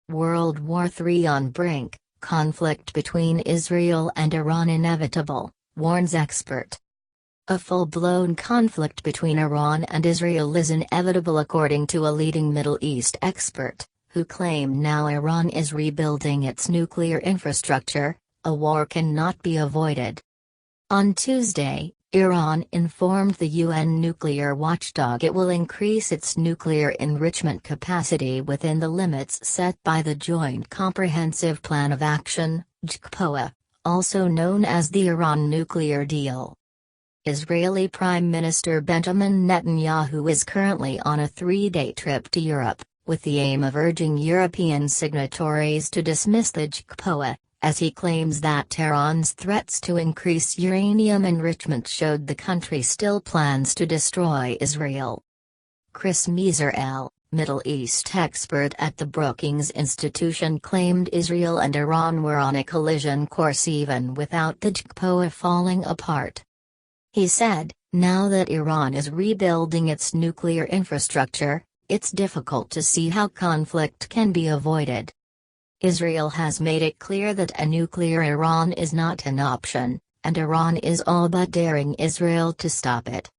World War III on brink, conflict between Israel and Iran inevitable, warns expert. A full-blown conflict between Iran and Israel is inevitable according to a leading Middle East expert, who claim now Iran is rebuilding its nuclear infrastructure. A war cannot be avoided. On Tuesday, Iran informed the UN nuclear watchdog it will increase its nuclear enrichment capacity within the limits set by the Joint Comprehensive Plan of Action, JCPOA, also known as the Iran nuclear deal. Israeli Prime Minister Benjamin Netanyahu is currently on a 3-day trip to Europe, with the aim of urging European signatories to dismiss the JCPOA, as he claims that Tehran's threats to increase uranium enrichment showed the country still plans to destroy Israel. Chris Mizrael, Middle East expert at the Brookings Institution, claimed Israel and Iran were on a collision course even without the JCPOA falling apart. He said, "Now that Iran is rebuilding its nuclear infrastructure, it's difficult to see how conflict can be avoided. Israel has made it clear that a nuclear Iran is not an option, and Iran is all but daring Israel to stop it."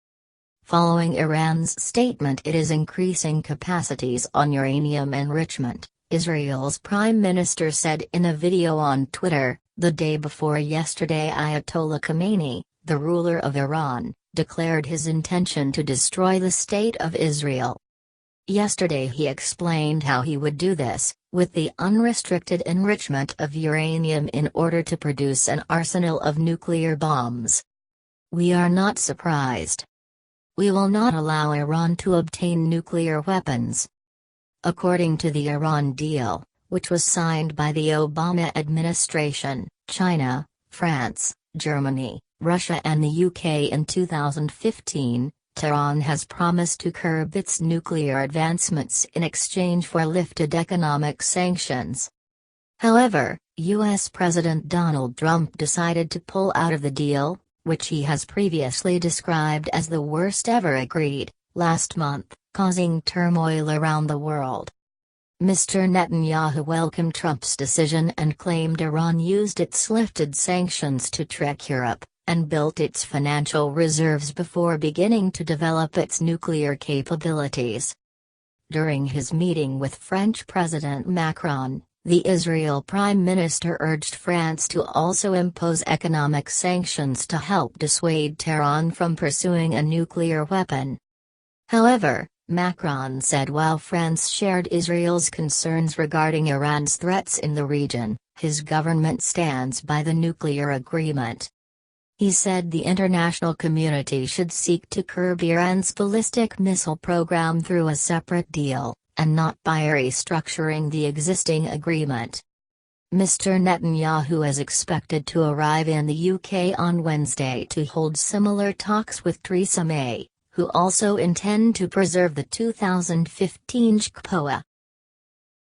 Following Iran's statement it is increasing capacities on uranium enrichment, Israel's Prime Minister said in a video on Twitter, the day before yesterday Ayatollah Khamenei, the ruler of Iran, declared his intention to destroy the State of Israel. Yesterday he explained how he would do this, with the unrestricted enrichment of uranium in order to produce an arsenal of nuclear bombs. "We are not surprised. We will not allow Iran to obtain nuclear weapons." According to the Iran deal, which was signed by the Obama administration, China, France, Germany, Russia and the UK in 2015, Tehran has promised to curb its nuclear advancements in exchange for lifted economic sanctions. However, U.S. President Donald Trump decided to pull out of the deal, which he has previously described as the worst ever agreed, last month, causing turmoil around the world. Mr. Netanyahu welcomed Trump's decision and claimed Iran used its lifted sanctions to trick Europe, and built its financial reserves before beginning to develop its nuclear capabilities. During his meeting with French President Macron, the Israel Prime Minister urged France to also impose economic sanctions to help dissuade Tehran from pursuing a nuclear weapon. However, Macron said while France shared Israel's concerns regarding Iran's threats in the region, his government stands by the nuclear agreement. He said the international community should seek to curb Iran's ballistic missile program through a separate deal, and not by restructuring the existing agreement. Mr. Netanyahu is expected to arrive in the UK on Wednesday to hold similar talks with Theresa May, who also intend to preserve the 2015 JCPOA.